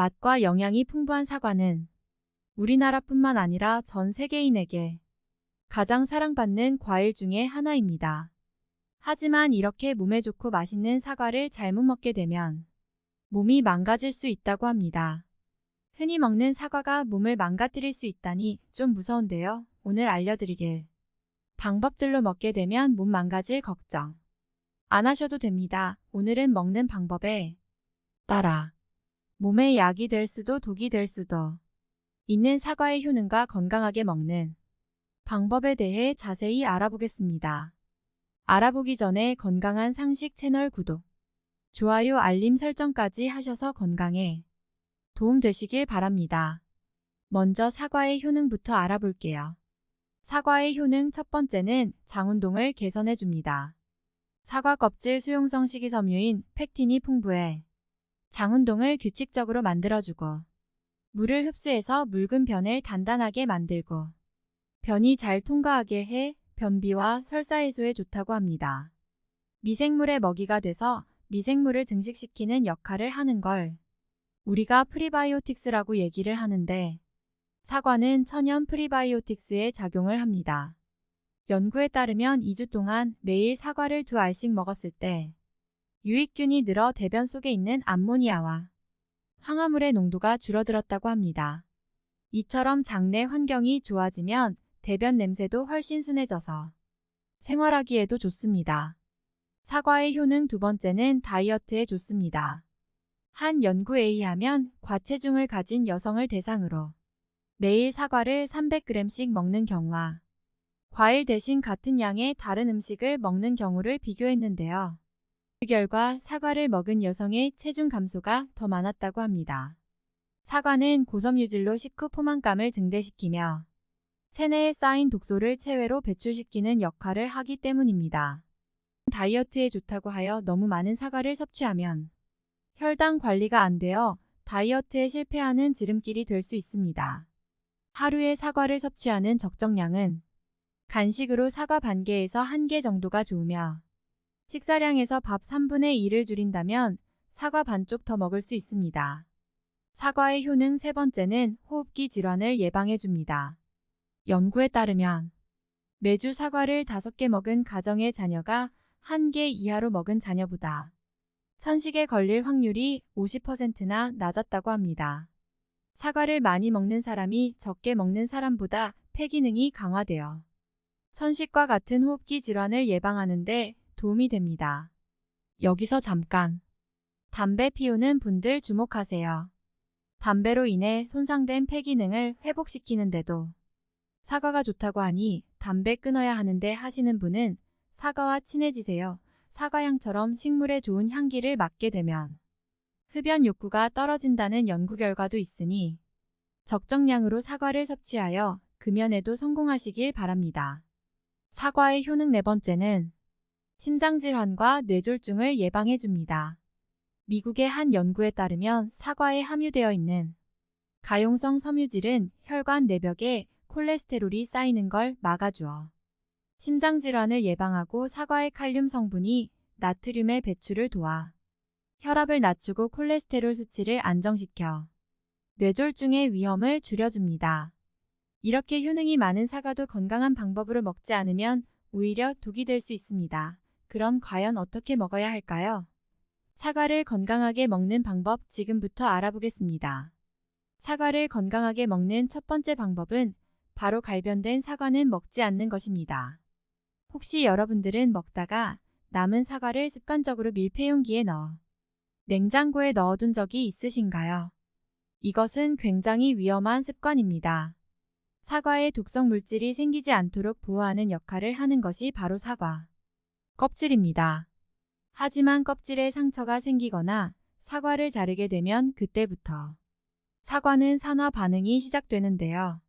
맛과 영양이 풍부한 사과는 우리나라뿐만 아니라 전 세계인에게 가장 사랑받는 과일 중에 하나입니다. 하지만 이렇게 몸에 좋고 맛있는 사과를 잘못 먹게 되면 몸이 망가질 수 있다고 합니다. 흔히 먹는 사과가 몸을 망가뜨릴 수 있다니 좀 무서운데요. 오늘 알려드릴 방법들로 먹게 되면 몸 망가질 걱정 안 하셔도 됩니다. 오늘은 먹는 방법에 따라 몸에 약이 될 수도 독이 될 수도 있는 사과의 효능과 건강하게 먹는 방법에 대해 자세히 알아보겠습니다. 알아보기 전에 건강한 상식 채널 구독, 좋아요, 알림 설정까지 하셔서 건강에 도움 되시길 바랍니다. 먼저 사과의 효능부터 알아볼게요. 사과의 효능 첫 번째는 장운동을 개선해 줍니다. 사과 껍질 수용성 식이섬유인 펙틴이 풍부해 장운동을 규칙적으로 만들어주고 물을 흡수해서 묽은 변을 단단하게 만들고 변이 잘 통과하게 해 변비와 설사 해소에 좋다고 합니다. 미생물의 먹이가 돼서 미생물을 증식시키는 역할을 하는 걸 우리가 프리바이오틱스라고 얘기를 하는데 사과는 천연 프리바이오틱스의 작용을 합니다. 연구에 따르면 2주 동안 매일 사과를 2알씩 먹었을 때 유익균이 늘어 대변 속에 있는 암모니아와 황화물의 농도가 줄어들었다고 합니다. 이처럼 장내 환경이 좋아지면 대변 냄새도 훨씬 순해져서 생활하기에도 좋습니다. 사과의 효능 두 번째는 다이어트에 좋습니다. 한 연구에 의하면 과체중을 가진 여성을 대상으로 매일 사과를 300g씩 먹는 경우와 과일 대신 같은 양의 다른 음식을 먹는 경우를 비교했는데요. 그 결과 사과를 먹은 여성의 체중 감소가 더 많았다고 합니다. 사과는 고섬유질로 식후 포만감을 증대시키며 체내에 쌓인 독소를 체외로 배출시키는 역할을 하기 때문입니다. 다이어트에 좋다고 하여 너무 많은 사과를 섭취하면 혈당 관리가 안 되어 다이어트에 실패하는 지름길이 될 수 있습니다. 하루에 사과를 섭취하는 적정량은 간식으로 사과 반 개에서 1개 정도가 좋으며 식사량에서 밥 3분의 1을 줄인다면 사과 반쪽 더 먹을 수 있습니다. 사과의 효능 세 번째는 호흡기 질환을 예방해줍니다. 연구에 따르면 매주 사과를 5개 먹은 가정의 자녀가 1개 이하로 먹은 자녀보다 천식에 걸릴 확률이 50%나 낮았다고 합니다. 사과를 많이 먹는 사람이 적게 먹는 사람보다 폐기능이 강화되어 천식과 같은 호흡기 질환을 예방하는 데 도움이 됩니다. 여기서 잠깐 담배 피우는 분들 주목하세요. 담배로 인해 손상된 폐기능을 회복시키는데도 사과가 좋다고 하니 담배 끊어야 하는데 하시는 분은 사과와 친해지세요. 사과향처럼 식물에 좋은 향기를 맡게 되면 흡연 욕구가 떨어진다는 연구 결과도 있으니 적정량으로 사과를 섭취하여 금연에도 성공하시길 바랍니다. 사과의 효능 네 번째는 심장질환과 뇌졸중을 예방해줍니다. 미국의 한 연구에 따르면 사과에 함유되어 있는 가용성 섬유질은 혈관 내벽에 콜레스테롤이 쌓이는 걸 막아주어 심장질환을 예방하고 사과의 칼륨 성분이 나트륨의 배출을 도와 혈압을 낮추고 콜레스테롤 수치를 안정시켜 뇌졸중의 위험을 줄여줍니다. 이렇게 효능이 많은 사과도 건강한 방법으로 먹지 않으면 오히려 독이 될 수 있습니다. 그럼 과연 어떻게 먹어야 할까요? 사과를 건강하게 먹는 방법 지금부터 알아보겠습니다. 사과를 건강하게 먹는 첫 번째 방법은 바로 갈변된 사과는 먹지 않는 것입니다. 혹시 여러분들은 먹다가 남은 사과를 습관적으로 밀폐용기에 넣어 냉장고에 넣어둔 적이 있으신가요? 이것은 굉장히 위험한 습관입니다. 사과에 독성 물질이 생기지 않도록 보호하는 역할을 하는 것이 바로 사과 껍질입니다. 하지만 껍질에 상처가 생기거나 사과를 자르게 되면 그때부터 사과는 산화 반응이 시작되는데요.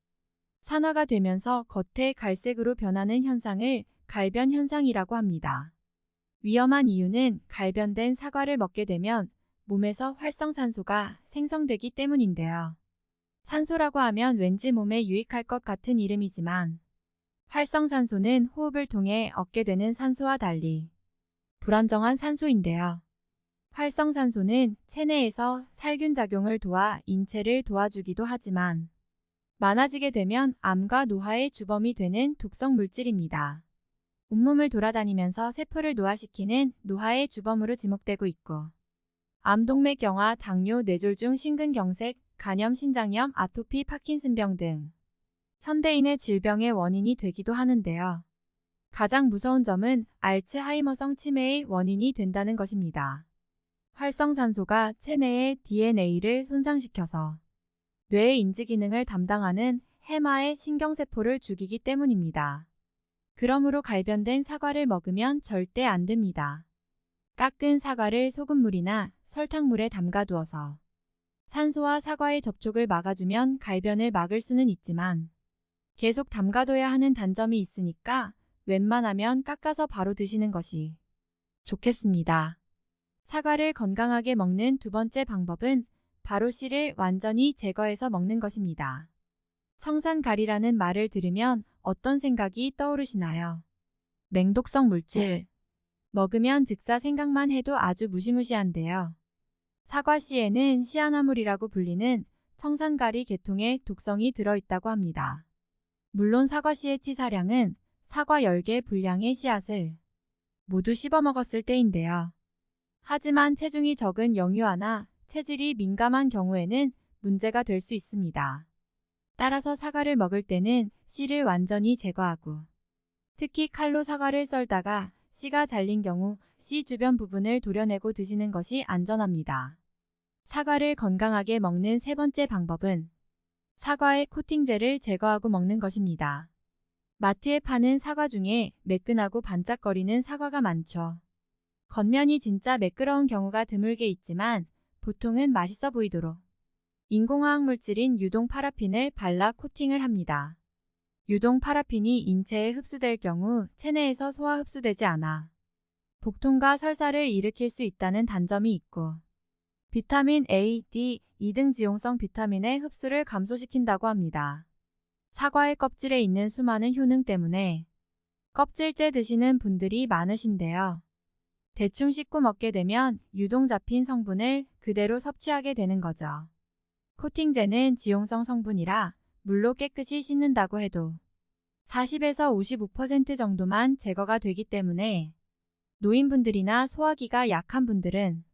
산화가 되면서 겉에 갈색으로 변하는 현상을 갈변 현상이라고 합니다. 위험한 이유는 갈변된 사과를 먹게 되면 몸에서 활성산소가 생성되기 때문인데요. 산소라고 하면 왠지 몸에 유익할 것 같은 이름이지만 활성산소는 호흡을 통해 얻게 되는 산소와 달리 불안정한 산소인데요. 활성산소는 체내에서 살균 작용을 도와 인체를 도와주기도 하지만 많아지게 되면 암과 노화의 주범이 되는 독성 물질입니다. 온몸을 돌아다니면서 세포를 노화시키는 노화의 주범으로 지목되고 있고 암동맥경화, 당뇨, 뇌졸중, 심근경색, 간염, 신장염, 아토피, 파킨슨병 등 현대인의 질병의 원인이 되기도 하는데요. 가장 무서운 점은 알츠하이머성 치매의 원인이 된다는 것입니다. 활성산소가 체내의 DNA를 손상시켜서 뇌의 인지 기능을 담당하는 해마의 신경세포를 죽이기 때문입니다. 그러므로 갈변된 사과를 먹으면 절대 안 됩니다. 깎은 사과를 소금물이나 설탕물에 담가두어서 산소와 사과의 접촉을 막아주면 갈변을 막을 수는 있지만 계속 담가둬야 하는 단점이 있으니까 웬만하면 깎아서 바로 드시는 것이 좋겠습니다. 사과를 건강하게 먹는 두 번째 방법은 바로 씨를 완전히 제거해서 먹는 것입니다. 청산가리라는 말을 들으면 어떤 생각이 떠오르시나요? 맹독성 물질. 먹으면 즉사 생각만 해도 아주 무시무시한데요. 사과씨에는 시아나물이라고 불리는 청산가리 계통의 독성이 들어있다고 합니다. 물론 사과씨의 치사량은 사과 10개 분량의 씨앗을 모두 씹어 먹었을 때인데요. 하지만 체중이 적은 영유아나 체질이 민감한 경우에는 문제가 될 수 있습니다. 따라서 사과를 먹을 때는 씨를 완전히 제거하고 특히 칼로 사과를 썰다가 씨가 잘린 경우 씨 주변 부분을 도려내고 드시는 것이 안전합니다. 사과를 건강하게 먹는 세 번째 방법은 사과의 코팅제를 제거하고 먹는 것입니다. 마트에 파는 사과 중에 매끈하고 반짝거리는 사과가 많죠. 겉면이 진짜 매끄러운 경우가 드물게 있지만 보통은 맛있어 보이도록 인공화학 물질인 유동 파라핀을 발라 코팅을 합니다. 유동 파라핀이 인체에 흡수될 경우 체내에서 소화 흡수되지 않아 복통과 설사를 일으킬 수 있다는 단점이 있고 비타민 A, D, E 등 지용성 비타민의 흡수를 감소시킨다고 합니다. 사과의 껍질에 있는 수많은 효능 때문에 껍질째 드시는 분들이 많으신데요. 대충 씻고 먹게 되면 유동 잡힌 성분을 그대로 섭취하게 되는 거죠. 코팅제는 지용성 성분이라 물로 깨끗이 씻는다고 해도 40에서 55% 정도만 제거가 되기 때문에 노인분들이나 소화기가 약한 분들은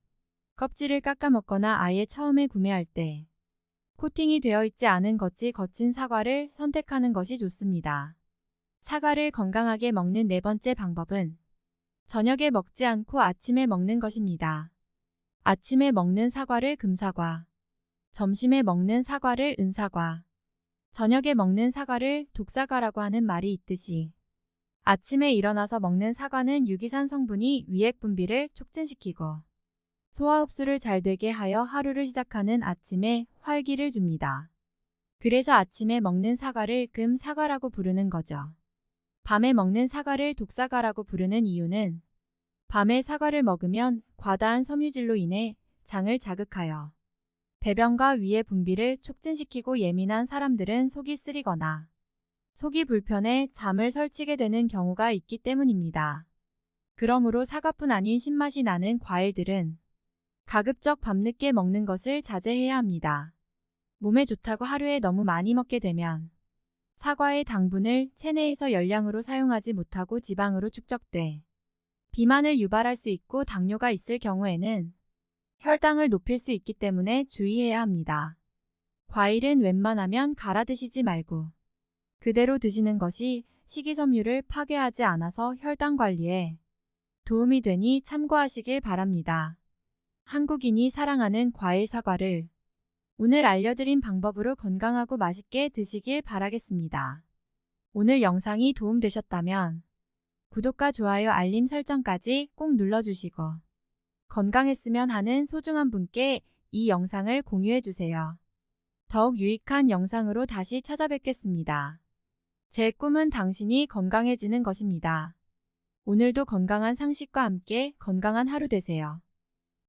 껍질을 깎아 먹거나 아예 처음에 구매할 때 코팅이 되어 있지 않은 거친 사과를 선택하는 것이 좋습니다. 사과를 건강하게 먹는 네 번째 방법은 저녁에 먹지 않고 아침에 먹는 것입니다. 아침에 먹는 사과를 금사과, 점심에 먹는 사과를 은사과, 저녁에 먹는 사과를 독사과라고 하는 말이 있듯이 아침에 일어나서 먹는 사과는 유기산 성분이 위액 분비를 촉진시키고 소화 흡수를 잘 되게 하여 하루를 시작하는 아침에 활기를 줍니다. 그래서 아침에 먹는 사과를 금사과라고 부르는 거죠. 밤에 먹는 사과를 독사과라고 부르는 이유는 밤에 사과를 먹으면 과다한 섬유질로 인해 장을 자극하여 배변과 위의 분비를 촉진시키고 예민한 사람들은 속이 쓰리거나 속이 불편해 잠을 설치게 되는 경우가 있기 때문입니다. 그러므로 사과뿐 아닌 신맛이 나는 과일들은 가급적 밤늦게 먹는 것을 자제해야 합니다. 몸에 좋다고 하루에 너무 많이 먹게 되면 사과의 당분을 체내에서 열량으로 사용하지 못하고 지방으로 축적돼 비만을 유발할 수 있고 당뇨가 있을 경우에는 혈당을 높일 수 있기 때문에 주의해야 합니다. 과일은 웬만하면 갈아 드시지 말고 그대로 드시는 것이 식이섬유를 파괴하지 않아서 혈당 관리에 도움이 되니 참고하시길 바랍니다. 한국인이 사랑하는 과일 사과를 오늘 알려드린 방법으로 건강하고 맛있게 드시길 바라겠습니다. 오늘 영상이 도움되셨다면 구독과 좋아요 알림 설정까지 꼭 눌러주시고 건강했으면 하는 소중한 분께 이 영상을 공유해주세요. 더욱 유익한 영상으로 다시 찾아뵙겠습니다. 제 꿈은 당신이 건강해지는 것입니다. 오늘도 건강한 상식과 함께 건강한 하루 되세요.